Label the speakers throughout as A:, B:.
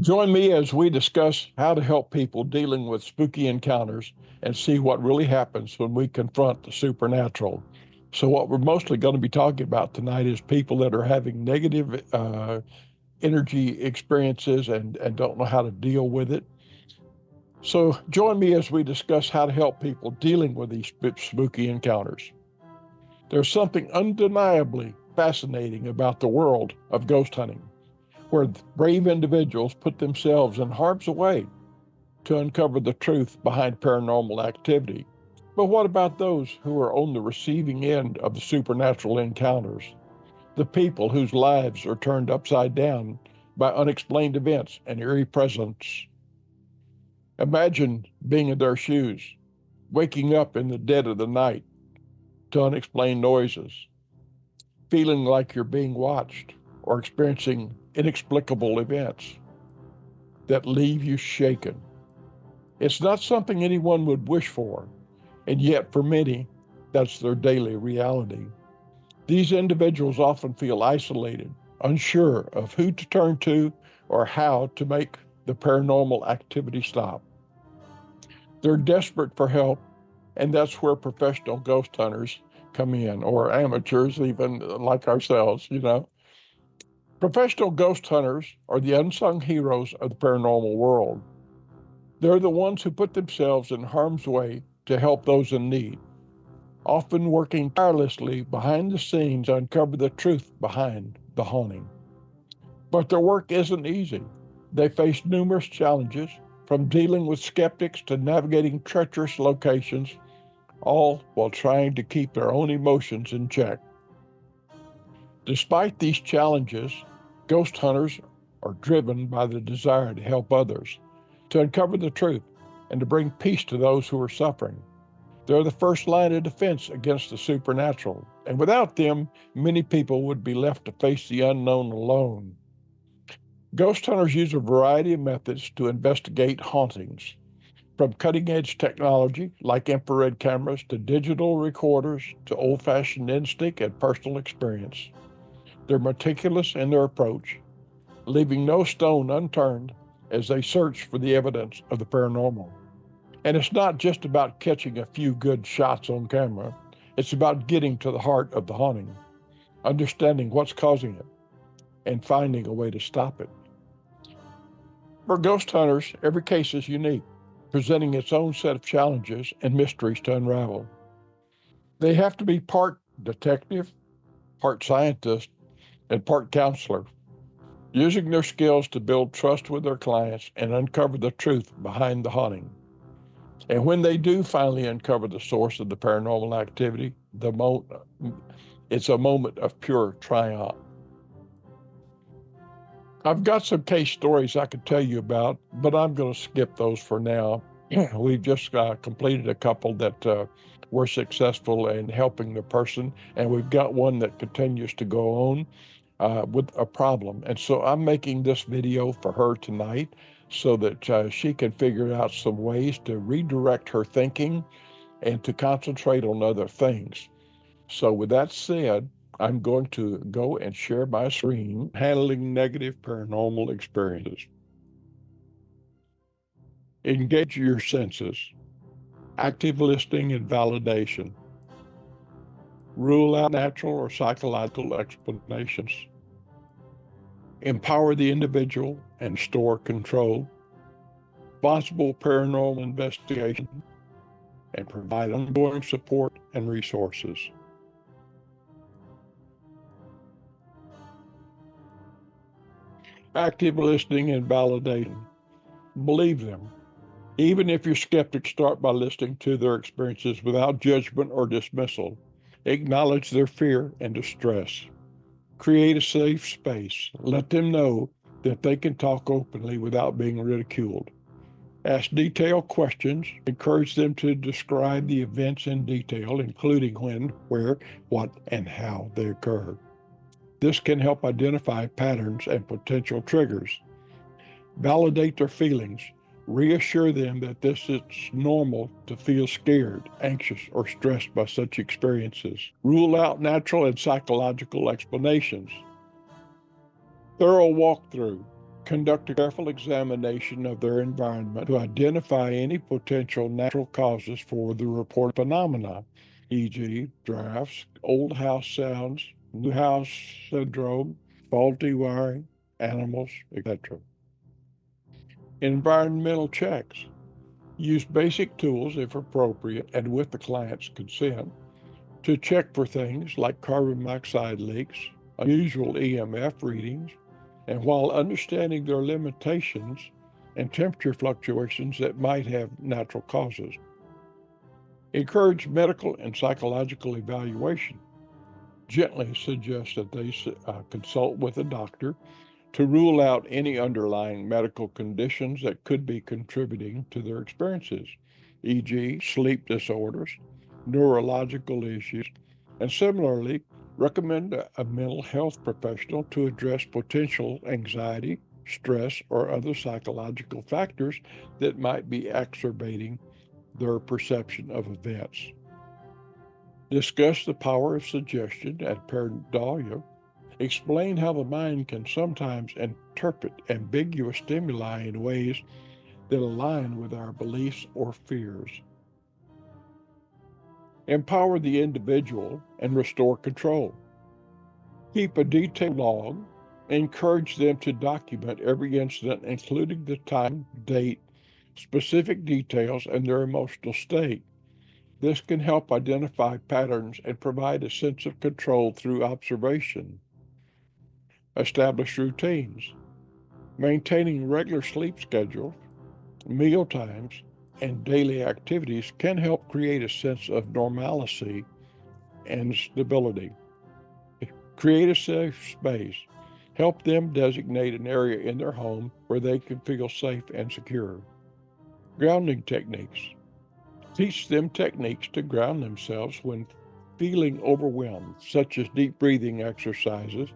A: Join me as we discuss how to help people dealing with spooky encounters and see what really happens when we confront the supernatural. So, what we're mostly going to be talking about tonight is people that are having negative energy experiences and don't know how to deal with it. So, join me as we discuss how to help people dealing with these spooky encounters. There's something undeniably fascinating about the world of ghost hunting, where brave individuals put themselves in harm's way to uncover the truth behind paranormal activity. But what about those who are on the receiving end of the supernatural encounters? The people whose lives are turned upside down by unexplained events and eerie presence. Imagine being in their shoes, waking up in the dead of the night to unexplained noises, feeling like you're being watched, or experiencing inexplicable events that leave you shaken. It's not something anyone would wish for, and yet for many, that's their daily reality. These individuals often feel isolated, unsure of who to turn to or how to make the paranormal activity stop. They're desperate for help, and that's where professional ghost hunters come in, or amateurs, even like ourselves. Professional ghost hunters are the unsung heroes of the paranormal world. They're the ones who put themselves in harm's way to help those in need, often working tirelessly behind the scenes to uncover the truth behind the haunting. But their work isn't easy. They face numerous challenges, from dealing with skeptics to navigating treacherous locations, all while trying to keep their own emotions in check. Despite these challenges, ghost hunters are driven by the desire to help others, to uncover the truth, and to bring peace to those who are suffering. They're the first line of defense against the supernatural, and without them, many people would be left to face the unknown alone. Ghost hunters use a variety of methods to investigate hauntings, from cutting-edge technology like infrared cameras to digital recorders to old-fashioned instinct and personal experience. They're meticulous in their approach, leaving no stone unturned as they search for the evidence of the paranormal. And it's not just about catching a few good shots on camera. It's about getting to the heart of the haunting, understanding what's causing it, and finding a way to stop it. For ghost hunters, every case is unique, presenting its own set of challenges and mysteries to unravel. They have to be part detective, part scientist, and part counselor, using their skills to build trust with their clients and uncover the truth behind the haunting. And when they do finally uncover the source of the paranormal activity, it's a moment of pure triumph. I've got some case stories I could tell you about, but I'm going to skip those for now. We've just completed a couple that were successful in helping the person, and we've got one that continues to go on with a problem. And so I'm making this video for her tonight so that she can figure out some ways to redirect her thinking and to concentrate on other things. So with that said, I'm going to go and share my screen, handling negative paranormal experiences. Engage your senses, active listening and validation. Rule out natural or psychological explanations. Empower the individual and restore control. Responsible paranormal investigation, and provide ongoing support and resources. Active listening and validation. Believe them. Even if your skeptics, start by listening to their experiences without judgment or dismissal. Acknowledge their fear and distress. Create a safe space. Let them know that they can talk openly without being ridiculed. Ask detailed questions. Encourage them to describe the events in detail, including when, where, what, and how they occurred. This can help identify patterns and potential triggers. Validate their feelings. Reassure them that it's normal to feel scared, anxious, or stressed by such experiences. Rule out natural and psychological explanations. Thorough walkthrough. Conduct a careful examination of their environment to identify any potential natural causes for the reported phenomena, e.g., drafts, old house sounds, new house syndrome, faulty wiring, animals, etc. Environmental checks. Use basic tools, if appropriate, and with the client's consent, to check for things like carbon monoxide leaks, unusual EMF readings, and while understanding their limitations and temperature fluctuations that might have natural causes. Encourage medical and psychological evaluation. Gently suggest that they consult with a doctor to rule out any underlying medical conditions that could be contributing to their experiences, e.g., sleep disorders, neurological issues, and similarly, recommend a mental health professional to address potential anxiety, stress, or other psychological factors that might be exacerbating their perception of events. Discuss the power of suggestion and pareidolia. Explain how the mind can sometimes interpret ambiguous stimuli in ways that align with our beliefs or fears. Empower the individual and restore control. Keep a detailed log. Encourage them to document every incident, including the time, date, specific details, and their emotional state. This can help identify patterns and provide a sense of control through observation. Establish routines. Maintaining regular sleep schedules, meal times, and daily activities can help create a sense of normalcy and stability. Create a safe space. Help them designate an area in their home where they can feel safe and secure. Grounding techniques. Teach them techniques to ground themselves when feeling overwhelmed, such as deep breathing exercises,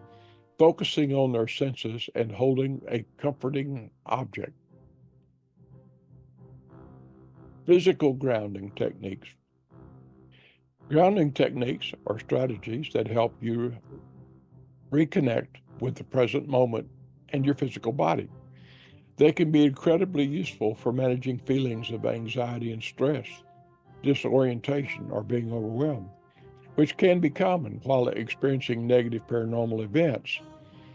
A: focusing on their senses, and holding a comforting object. Physical grounding techniques. Grounding techniques are strategies that help you reconnect with the present moment and your physical body. They can be incredibly useful for managing feelings of anxiety and stress, disorientation, or being overwhelmed, which can be common while experiencing negative paranormal events.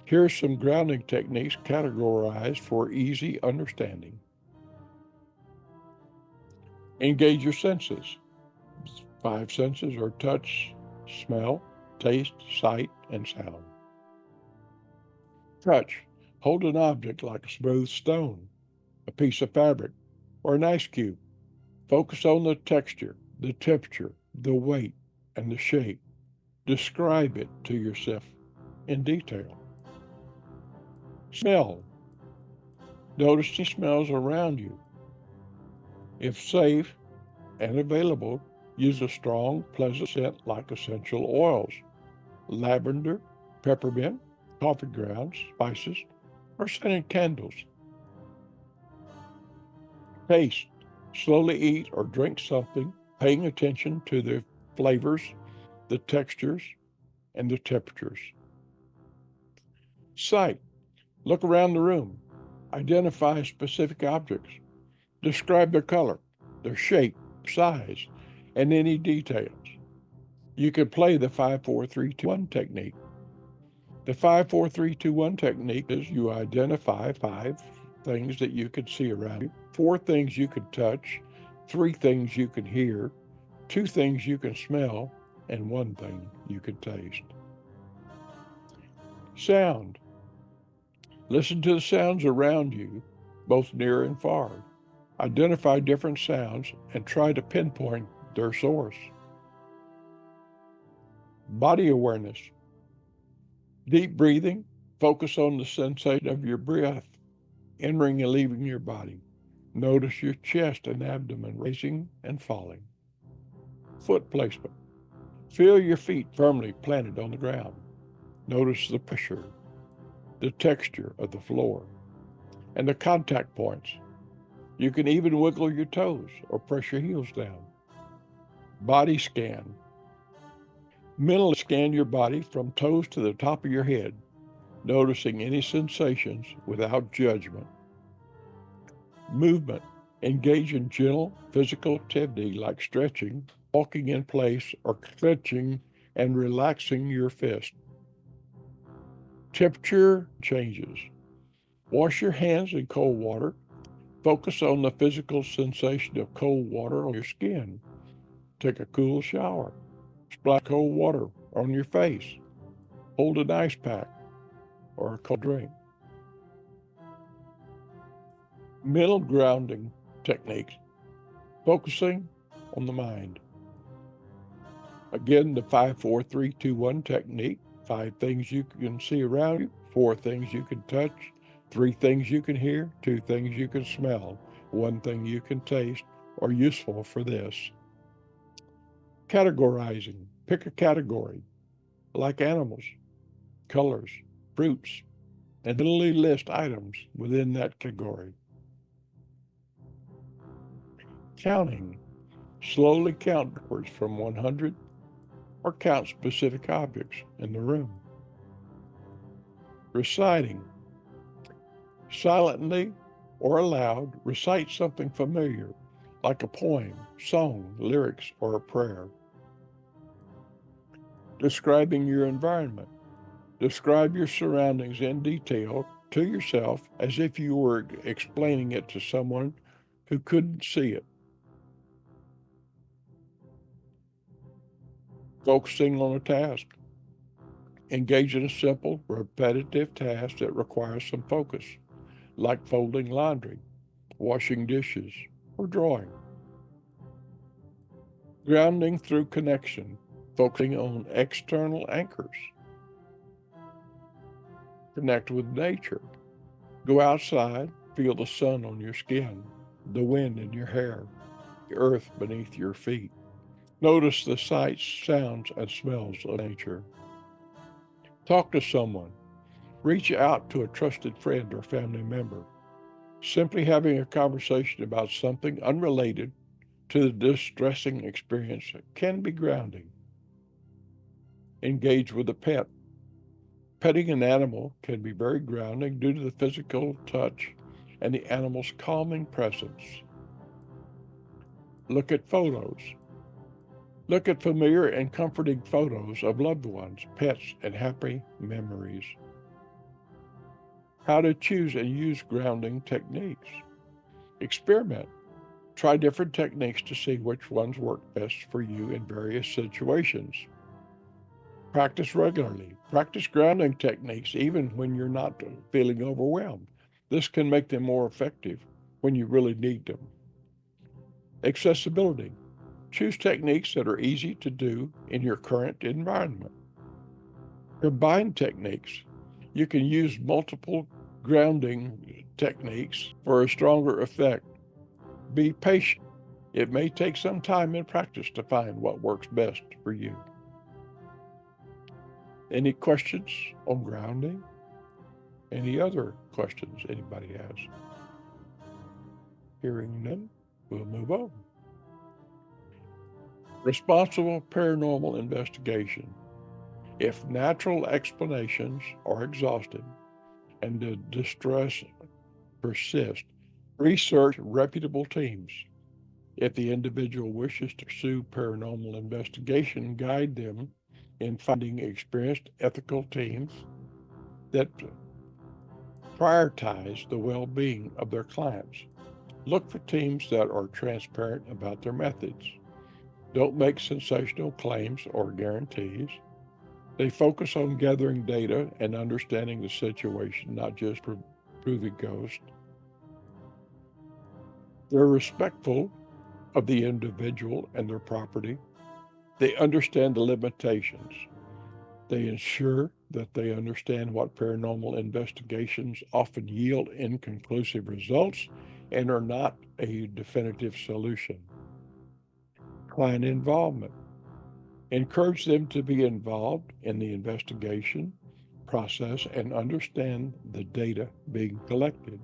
A: Here are some grounding techniques categorized for easy understanding. Engage your senses. Five senses are touch, smell, taste, sight, and sound. Touch. Hold an object like a smooth stone, a piece of fabric, or an ice cube. Focus on the texture, the temperature, the weight, and the shape. Describe it to yourself in detail. Smell. Notice the smells around you. If safe and available, use a strong, pleasant scent like essential oils, lavender, peppermint, coffee grounds, spices, or scented candles. Taste. Slowly eat or drink something, paying attention to the flavors, the textures, and the temperatures. Sight. Look around the room. Identify specific objects. Describe their color, their shape, size, and any details. You can play the 5-4-3-2-1 technique. The 5-4-3-2-1 technique is you identify five things that you can see around you, four things you can touch, three things you can hear, two things you can smell, and one thing you can taste. Sound. Listen to the sounds around you, both near and far. Identify different sounds and try to pinpoint their source. Body awareness. Deep breathing. Focus on the sensation of your breath entering and leaving your body. Notice your chest and abdomen raising and falling. Foot placement. Feel your feet firmly planted on the ground. Notice the pressure, the texture of the floor, and the contact points. You can even wiggle your toes or press your heels down. Body scan. Mentally scan your body from toes to the top of your head. noticing any sensations without judgment. Movement. Engage in gentle physical activity like stretching, walking in place, or clenching and relaxing your fist. Temperature changes. Wash your hands in cold water. Focus on the physical sensation of cold water on your skin. Take a cool shower. Splash cold water on your face. Hold an ice pack or a cold drink. Mental grounding techniques, focusing on the mind. Again, the 5-4-3-2-1 technique. 5 things you can see around you, 4 things you can touch, 3 things you can hear, 2 things you can smell, 1 thing you can taste, or useful for this. Categorizing. Pick a category, like animals, colors, fruits, and mentally list items within that category. Counting. Slowly count backwards from 100 or count specific objects in the room. Reciting. Silently or aloud, recite something familiar, like a poem, song, lyrics, or a prayer. Describing your environment. Describe your surroundings in detail to yourself as if you were explaining it to someone who couldn't see it. Focusing on a task. Engage in a simple, repetitive task that requires some focus, like folding laundry, washing dishes, or drawing. Grounding through connection, focusing on external anchors. Connect with nature. Go outside, feel the sun on your skin, the wind in your hair, the earth beneath your feet. Notice the sights, sounds, and smells of nature. Talk to someone. Reach out to a trusted friend or family member. Simply having a conversation about something unrelated to the distressing experience can be grounding. Engage with a pet. Petting an animal can be very grounding due to the physical touch and the animal's calming presence. Look at photos. Look at familiar and comforting photos of loved ones, pets, and happy memories. How to choose and use grounding techniques. Experiment. Try different techniques to see which ones work best for you in various situations. Practice regularly. Practice grounding techniques even when you're not feeling overwhelmed. This can make them more effective when you really need them. Accessibility. Choose techniques that are easy to do in your current environment. Combine techniques. You can use multiple grounding techniques for a stronger effect. Be patient. It may take some time and practice to find what works best for you. Any questions on grounding? Any other questions anybody has? Hearing none, we'll move on. Responsible paranormal investigation. If natural explanations are exhausted and the distress persists, research reputable teams. If the individual wishes to pursue paranormal investigation, guide them in finding experienced ethical teams that prioritize the well-being of their clients. Look for teams that are transparent about their methods. Don't make sensational claims or guarantees. They focus on gathering data and understanding the situation, not just proving ghosts. They're respectful of the individual and their property. They understand the limitations. They ensure that they understand what paranormal investigations often yield inconclusive results and are not a definitive solution. Client involvement. Encourage them to be involved in the investigation process and understand the data being collected.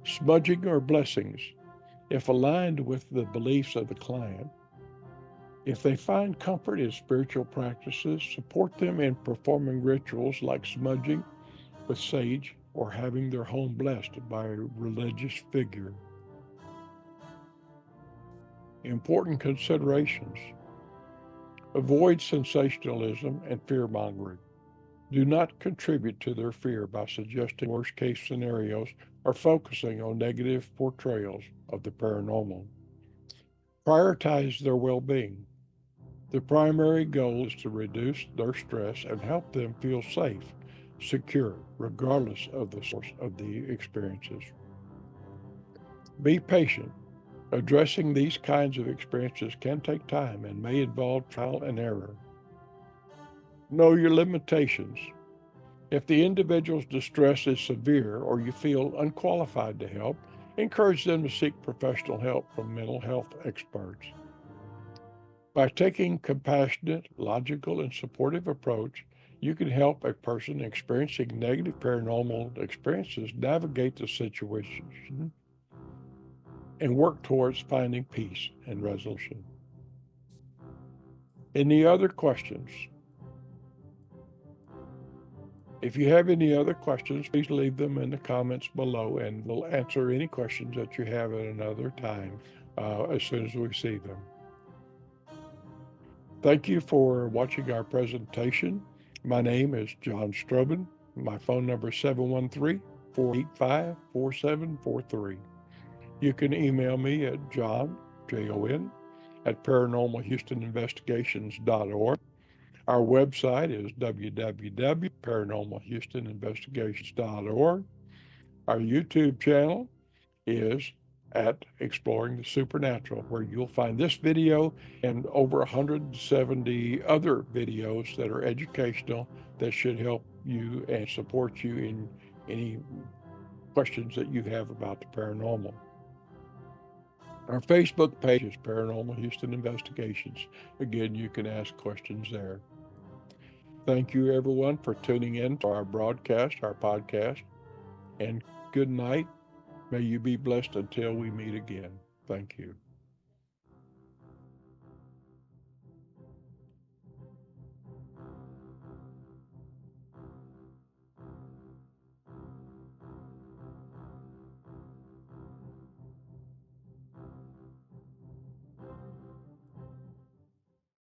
A: Smudging or blessings. If aligned with the beliefs of the client, If they find comfort in spiritual practices, support them in performing rituals like smudging with sage or having their home blessed by a religious figure. Important considerations: avoid sensationalism and fear mongering. Do not contribute to their fear by suggesting worst case scenarios or focusing on negative portrayals of the paranormal. Prioritize their well being. The primary goal is to reduce their stress and help them feel safe, secure, regardless of the source of the experiences. Be patient. Addressing these kinds of experiences can take time and may involve trial and error. Know your limitations. If the individual's distress is severe or you feel unqualified to help, encourage them to seek professional help from mental health experts. By taking a compassionate, logical, and supportive approach, you can help a person experiencing negative paranormal experiences navigate the situation and work towards finding peace and resolution. Any other questions? If you have any other questions, please leave them in the comments below and we'll answer any questions that you have at another time as soon as we see them. Thank you for watching our presentation. My name is John Strobin. My phone number is 713-485-4743. You can email me at Jon, Jon, at paranormalhoustoninvestigations.org. Our website is www.paranormalhoustoninvestigations.org. Our YouTube channel is at Exploring the Supernatural, where you'll find this video and over 170 other videos that are educational that should help you and support you in any questions that you have about the paranormal. Our Facebook page is Paranormal Houston Investigations. Again, you can ask questions there. Thank you, everyone, for tuning in to our broadcast, our podcast, and good night. May you be blessed until we meet again. Thank you.